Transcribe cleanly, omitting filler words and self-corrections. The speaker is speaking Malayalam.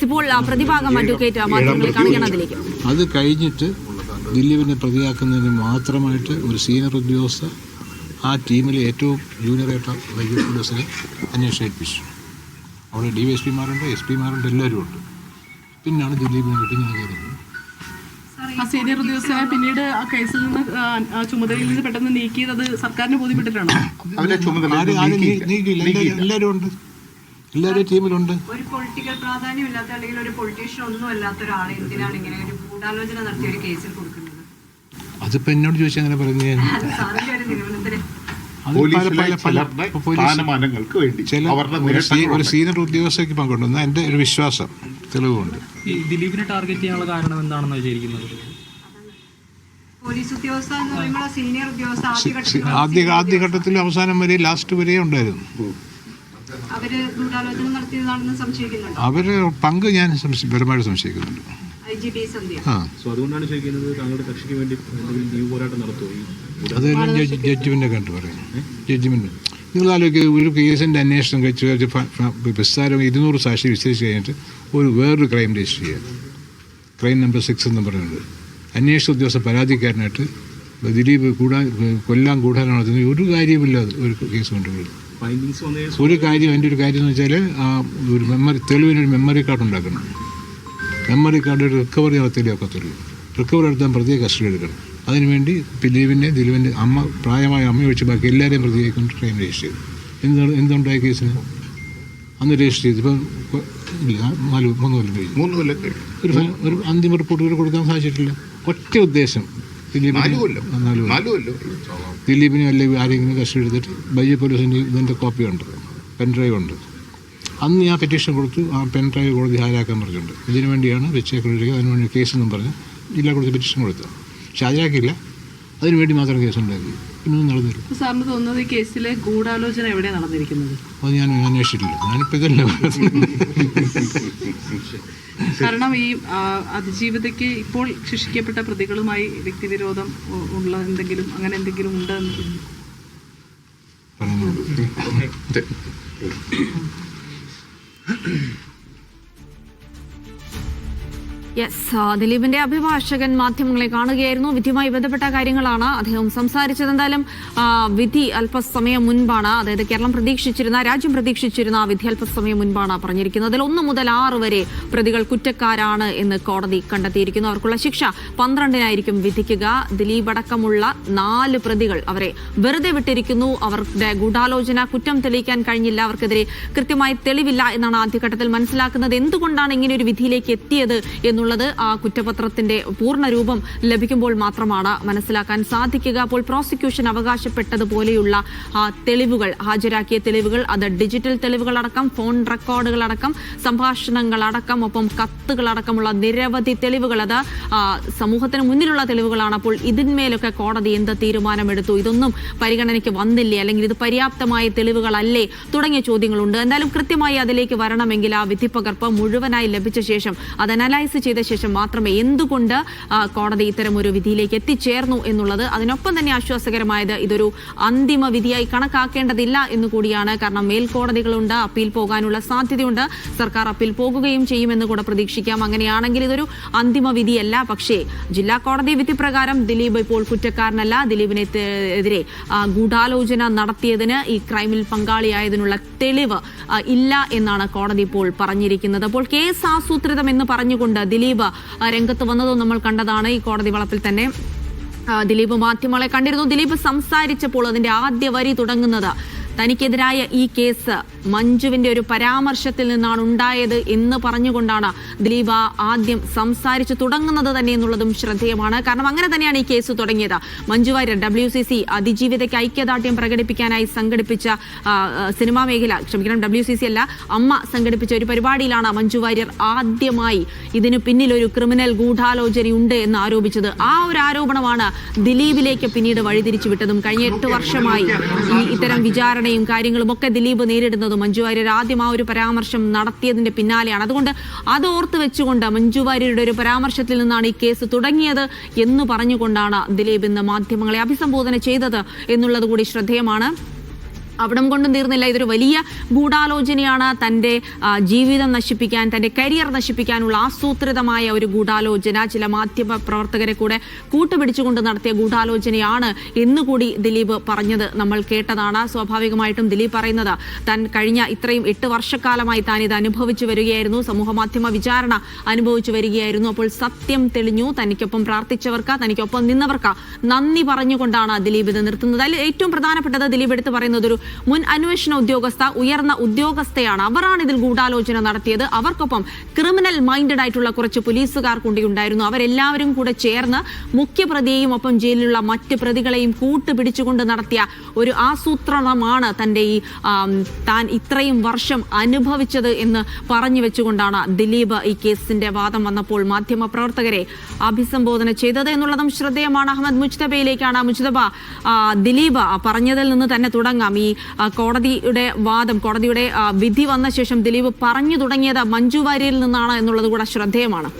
ഇപ്പോൾ പ്രതിഭാഗം അഡ്വക്കേറ്റ് മാധ്യമങ്ങളെ കാണിക്കണം അതിലേക്ക്. അത് കഴിഞ്ഞിട്ട് ദിലീപിനെ പ്രതിയാക്കുന്നതിന് മാത്രമായിട്ട് ഒരു സീനിയർ ഉദ്യോഗസ്ഥ ആ ടീമിലെ ഏറ്റവും ജൂനിയറായിട്ട് വൈദ്യുതി പോലീസിനെ അന്വേഷണം ഏൽപ്പിച്ചു. അവിടെ DYSPമാരുണ്ട്, SP-മാരുണ്ട്, എല്ലാവരും ഉണ്ട്. പിന്നാണ് ദിലീപിനെ കിട്ടി ഞാൻ കയറുന്നത്. ആ സീനിയർ ഉദ്യോഗസ്ഥനെ പിന്നീട് ആ കേസിൽ നിന്ന് ചുമതലയിൽ നിന്ന് പെട്ടെന്ന് നീക്കിയത് അത് സർക്കാരിന് ബോധ്യപ്പെട്ടിട്ടാണോ? നീക്കിയില്ല, എല്ലാവരും ഉണ്ട്, എല്ലാവരും ടീമിലുണ്ട്. ഒരു പൊളിറ്റിക്കൽ പ്രാധാന്യമില്ലാത്ത അല്ലെങ്കിൽ ഒരു പൊളിറ്റീഷ്യൻ ഒന്നും അല്ലാത്ത ഒരാളെ എന്തിനാണ് ഇങ്ങനെ ഒരു ഗൂഢാലോചന നടത്തിയ ഒരു കേസിൽ കൊടുക്കുന്നത്? അതിപ്പോ എന്നോട് ചോദിച്ചാൽ അങ്ങനെ പറഞ്ഞു ഞാൻ. ഒരു സീനിയർ ഉദ്യോഗസ്ഥയ്ക്ക് പങ്കുണ്ടെന്ന് എൻ്റെ ഒരു വിശ്വാസം, തെളിവുണ്ട്. ദിലീപിനെ ടാർഗറ്റ് ചെയ്യാനുള്ള കാരണം എന്താണെന്ന് വിചാരിക്കുന്നത്? പോലീസ് ഉദ്യോഗസ്ഥ എന്ന് പറയുമ്പോൾ സീനിയർ ഉദ്യോഗസ്ഥ ആദ്യഘട്ടത്തിൽ അവസാനം വരെ ലാസ്റ്റ് വരെ ഉണ്ടായിരുന്നു. അവര് ഗൂഢാലോചന നടത്തിയതാണെന്ന് സംശയിക്കുന്നുണ്ട്. അവര് പങ്ക് ഞാൻ പരമായിട്ട് സംശയിക്കുന്നുണ്ട്. അതുകൊണ്ടാണ് ചോദിക്കുന്നത്, താങ്കളുടെ കക്ഷിക്ക് വേണ്ടി ലീവ് പോരാട്ടം നടത്തുമോ? അതെല്ലാം ജഡ്ജ്മെന്റ് കണ്ടു പറയും. ജഡ്ജ്മെന്റ് നിങ്ങൾ ആലോചിക്കുക, ഒരു കേസിൻ്റെ അന്വേഷണം കഴിച്ച് വിസ്താരം 200 സാക്ഷി വിസ്തരിച്ച് കഴിഞ്ഞിട്ട് വേറൊരു ക്രൈം രജിസ്റ്റർ ചെയ്യുക. ക്രൈം നമ്പർ 6 എന്ന് പറയുന്നത് അന്വേഷണ ഉദ്യോഗസ്ഥ പരാതിക്കാരനായിട്ട് ദിലീപ് കൊല്ലാൻ നടത്തുന്ന ഒരു കാര്യമില്ലാതെ ഒരു കേസ് കൊണ്ടുവരുന്നത്. ഒരു കാര്യം, എൻ്റെ ഒരു കാര്യം എന്ന് വെച്ചാൽ ഒരു തെളിവിനൊരു മെമ്മറി കാർഡ് ഉണ്ടാക്കണം. മെമ്മറി കാർഡ് റിക്കവറി നടത്തിയേ ഒക്കത്തുള്ളൂ. റിക്കവറി നടത്താൻ പ്രത്യേക കസ്റ്റഡി എടുക്കണം. അതിനുവേണ്ടി ദിലീപിൻ്റെ പ്രായമായ അമ്മ ഒഴിച്ച് ബാക്കി എല്ലാവരെയും പ്രതിയായിക്കൊണ്ട് ക്രൈം രജിസ്റ്റർ ചെയ്തു. എന്തുണ്ടായ കേസിന് അന്ന് രജിസ്റ്റർ ചെയ്തു. ഇപ്പം ഇല്ല, 3 കൊല്ലം കഴിഞ്ഞു. ഒരു അന്തിമ റിപ്പോർട്ട് കൊടുക്കാൻ സാധിച്ചിട്ടില്ല. ഒറ്റ ഉദ്ദേശം, ദിലീപിനെ അല്ലെങ്കിൽ ആരെങ്കിലും കസ്റ്റഡി എടുത്തിട്ട് ബൈജെ പോലീസിൻ്റെ ഇതിൻ്റെ കോപ്പി ഉണ്ട്, പെൻഡ്രൈവ് ഉണ്ട്. അന്ന് ഞാൻ പെറ്റീഷൻ കൊടുത്തു. ആ പെൻഡ്രൈവ് കോടതി ഹാജരാക്കാൻ പറഞ്ഞിട്ടുണ്ട്. ഇതിനു വേണ്ടിയാണ് വെച്ചേക്കൊണ്ടിരിക്കുക. അതിനുവേണ്ടി കേസെന്നും പറഞ്ഞ് ജില്ലാ കോടതി പെറ്റീഷൻ കൊടുത്തു. പക്ഷെ ഹാജരാക്കിയില്ല. അതിനുവേണ്ടി മാത്രം കേസുണ്ടാക്കി. പിന്നെ നടന്നില്ല. സാറിന് തോന്നുന്നത് ഈ കേസിലെ ഗൂഢാലോചന എവിടെയാണ് നടന്നിരിക്കുന്നത്? അത് ഞാൻ അന്വേഷിച്ചിട്ടില്ല. ഞാനിപ്പോൾ ഇതല്ല. കാരണം ഈ അതിജീവിതയ്ക്ക് ഇപ്പോൾ ശിക്ഷിക്കപ്പെട്ട പ്രതികളുമായി വ്യക്തിവിരോധം ഉള്ള എന്തെങ്കിലും അങ്ങനെ എന്തെങ്കിലും ഉണ്ടെന്ന് ദിലീപിന്റെ അഭിഭാഷകൻ മാധ്യമങ്ങളെ കാണുകയായിരുന്നു. വിധിയുമായി ബന്ധപ്പെട്ട കാര്യങ്ങളാണ് അദ്ദേഹം സംസാരിച്ചത്. എന്തായാലും വിധി അല്പസമയം മുൻപാണ്, അതായത് രാജ്യം പ്രതീക്ഷിച്ചിരുന്ന വിധി അല്പസമയം മുൻപാണ് പറഞ്ഞിരിക്കുന്നത്. 1 മുതൽ 6 വരെ പ്രതികൾ കുറ്റക്കാരാണ് എന്ന് കോടതി കണ്ടെത്തിയിരിക്കുന്നു. അവർക്കുള്ള ശിക്ഷ 12-നായിരിക്കും വിധിക്കുക. ദിലീപ് അടക്കമുള്ള 4 പ്രതികൾ അവരെ വെറുതെ വിട്ടിരിക്കുന്നു. അവരുടെ ഗൂഢാലോചന കുറ്റം തെളിയിക്കാൻ കഴിഞ്ഞില്ല, അവർക്കെതിരെ കൃത്യമായി തെളിവില്ല എന്നാണ് ആദ്യഘട്ടത്തിൽ മനസ്സിലാക്കുന്നത്. എന്തുകൊണ്ടാണ് ഇങ്ങനെ ഒരു വിധിയിലേക്ക് എത്തിയത് എന്നുള്ളത് ആ കുറ്റപത്രത്തിന്റെ പൂർണ്ണ രൂപം ലഭിക്കുമ്പോൾ മാത്രമാണ് മനസ്സിലാക്കാൻ സാധിക്കുക. അപ്പോൾ പ്രോസിക്യൂഷൻ അവകാശപ്പെട്ടതുപോലെയുള്ള തെളിവുകൾ, ഹാജരാക്കിയ തെളിവുകൾ, അത് ഡിജിറ്റൽ തെളിവുകളടക്കം, ഫോൺ റെക്കോർഡുകളടക്കം, സംഭാഷണങ്ങളടക്കം, ഒപ്പം കത്തുകളടക്കമുള്ള നിരവധി തെളിവുകൾ, അത് സമൂഹത്തിന് മുന്നിലുള്ള തെളിവുകളാണ്. അപ്പോൾ ഇതിന്മേലൊക്കെ കോടതി എന്ത് തീരുമാനമെടുത്തു? ഇതൊന്നും പരിഗണനയ്ക്ക് വന്നില്ലേ, അല്ലെങ്കിൽ ഇത് പര്യാപ്തമായ തെളിവുകളല്ലേ തുടങ്ങിയ ചോദ്യങ്ങളുണ്ട്. എന്തായാലും കൃത്യമായി അതിലേക്ക് വരണമെങ്കിൽ ആ വിധിപ്പകർപ്പ് മുഴുവനായി ലഭിച്ച ശേഷം അത് അനലൈസ് ചെയ്ത ശേഷം മാത്രമേ എന്തുകൊണ്ട് കോടതി ഇത്തരം ഒരു വിധിയിലേക്ക് എത്തിച്ചേർന്നു എന്നുള്ളത്. അതിനൊപ്പം തന്നെ ആശ്വാസകരമായത് ഇതൊരു അന്തിമ വിധിയായി കണക്കാക്കേണ്ടതില്ല എന്നുകൂടിയാണ്. കാരണം മേൽക്കോടതികളുണ്ട്, അപ്പീൽ പോകാനുള്ള സാധ്യതയുണ്ട്. സർക്കാർ അപ്പീൽ പോകുകയും ചെയ്യുമെന്ന് കൂടെ പ്രതീക്ഷിക്കാം. അങ്ങനെയാണെങ്കിൽ ഇതൊരു അന്തിമ വിധിയല്ല. പക്ഷേ ജില്ലാ കോടതി വിധി പ്രകാരം ദിലീപ് ഇപ്പോൾ കുറ്റക്കാരനല്ല. ദിലീപിനെതിരെ ഗൂഢാലോചന നടത്തിയതിന്, ഈ ക്രൈമിൽ പങ്കാളിയായതിനുള്ള തെളിവ് ഇല്ല എന്നാണ് കോടതി ഇപ്പോൾ പറഞ്ഞിരിക്കുന്നത്. അപ്പോൾ കേസ് ആസൂത്രിതം എന്ന് പറഞ്ഞുകൊണ്ട് ദിലീപ് രംഗത്ത് വന്നതും നമ്മൾ കണ്ടതാണ്. ഈ കോടതി വളപ്പിൽ തന്നെ ദിലീപ് മാധ്യമങ്ങളെ കണ്ടിരുന്നു. ദിലീപ് സംസാരിച്ചപ്പോൾ അതിന്റെ ആദ്യ വരി തുടങ്ങുന്നത് തനിക്കെതിരായ ഈ കേസ് മഞ്ജുവിന്റെ ഒരു പരാമർശത്തിൽ നിന്നാണ് ഉണ്ടായത് എന്ന് പറഞ്ഞുകൊണ്ടാണ് ദിലീപ് ആദ്യം സംസാരിച്ചു തുടങ്ങുന്നത് തന്നെ എന്നുള്ളതും ശ്രദ്ധേയമാണ്. കാരണം അങ്ങനെ തന്നെയാണ് ഈ കേസ് തുടങ്ങിയത്. മഞ്ജു വാര്യർ WCC അതിജീവിതയ്ക്ക് ഐക്യദാർഢ്യം പ്രകടിപ്പിക്കാനായി സംഘടിപ്പിച്ച സിനിമാ മേഖല, WCC അല്ല, അമ്മ സംഘടിപ്പിച്ച ഒരു പരിപാടിയിലാണ് മഞ്ജു വാര്യർ ആദ്യമായി ഇതിനു പിന്നിൽ ഒരു ക്രിമിനൽ ഗൂഢാലോചനയുണ്ട് എന്ന് ആരോപിച്ചത്. ആ ഒരു ആരോപണമാണ് ദിലീപിലേക്ക് പിന്നീട് വഴിതിരിച്ചു വിട്ടതും. കഴിഞ്ഞ 8 വർഷമായി ഇത്തരം വിചാരണ കാര്യങ്ങളും ഒക്കെ ദിലീപ് നേരിടുന്നതും മഞ്ജു വാര്യർ ആദ്യം ആ ഒരു പരാമർശം നടത്തിയതിന്റെ പിന്നാലെയാണ്. അതുകൊണ്ട് അത് ഓർത്ത് വെച്ചുകൊണ്ട് മഞ്ജു വാര്യരുടെ ഒരു പരാമർശത്തിൽ നിന്നാണ് ഈ കേസ് തുടങ്ങിയത് എന്ന് പറഞ്ഞുകൊണ്ടാണ് ദിലീപ് ഇന്ന് മാധ്യമങ്ങളെ അഭിസംബോധന ചെയ്തത് എന്നുള്ളത് കൂടി ശ്രദ്ധേയമാണ്. അവിടം കൊണ്ടും തീർന്നില്ല. ഇതൊരു വലിയ ഗൂഢാലോചനയാണ്. തൻ്റെ ജീവിതം നശിപ്പിക്കാൻ, തൻ്റെ കരിയർ നശിപ്പിക്കാനുള്ള ആസൂത്രിതമായ ഒരു ഗൂഢാലോചന, ചില മാധ്യമ പ്രവർത്തകരെ കൂടെ കൂട്ടുപിടിച്ചുകൊണ്ട് നടത്തിയ ഗൂഢാലോചനയാണ് എന്നുകൂടി ദിലീപ് പറഞ്ഞത് നമ്മൾ കേട്ടതാണ്. സ്വാഭാവികമായിട്ടും ദിലീപ് പറയുന്നത് താൻ കഴിഞ്ഞ ഇത്രയും 8 വർഷക്കാലമായി താൻ ഇത് അനുഭവിച്ചു വരികയായിരുന്നു, സമൂഹ മാധ്യമ വിചാരണ അനുഭവിച്ചു വരികയായിരുന്നു. അപ്പോൾ സത്യം തെളിഞ്ഞു. തനിക്കൊപ്പം പ്രാർത്ഥിച്ചവർക്ക്, തനിക്കൊപ്പം നിന്നവർക്ക് നന്ദി പറഞ്ഞുകൊണ്ടാണ് ദിലീപ് ഇത് നിർത്തുന്നത്. അതിൽ ഏറ്റവും പ്രധാനപ്പെട്ടത് ദിലീപ് എടുത്ത് പറയുന്നത് ഒരു മുൻ അന്വേഷണ ഉദ്യോഗസ്ഥ, ഉയർന്ന ഉദ്യോഗസ്ഥയാണ്, അവരാണ് ഇതിൽ ഗൂഢാലോചന നടത്തിയത്. അവർക്കൊപ്പം ക്രിമിനൽ മൈൻഡഡ് ആയിട്ടുള്ള കുറച്ച് പോലീസുകാർ കൂടി ഉണ്ടായിരുന്നു. അവരെല്ലാവരും കൂടെ ചേർന്ന് മുഖ്യപ്രതിയെയും ഒപ്പം ജയിലിലുള്ള മറ്റ് പ്രതികളെയും കൂട്ടുപിടിച്ചുകൊണ്ട് നടത്തിയ ഒരു ആസൂത്രണമാണ് തൻ്റെ ഈ താൻ ഇത്രയും വർഷം അനുഭവിച്ചത് എന്ന് പറഞ്ഞു വെച്ചുകൊണ്ടാണ് ദിലീപ് ഈ കേസിന്റെ വാദം വന്നപ്പോൾ മാധ്യമ പ്രവർത്തകരെ അഭിസംബോധന ചെയ്തത് എന്നുള്ളതും ശ്രദ്ധേയമാണ്. അഹമ്മദ് മുജ്തബയിലേക്കാണ്. മുജ്തബ, ദിലീപ് പറഞ്ഞതിൽ നിന്ന് തന്നെ തുടങ്ങാം. ഈ കോടതിയുടെ വിധി വന്ന ശേഷം ദിലീപ് പറഞ്ഞു തുടങ്ങിയത് മഞ്ജു വാര്യരിൽ നിന്നാണ് എന്നുള്ളത് കൂടെ ശ്രദ്ധേയമാണ്.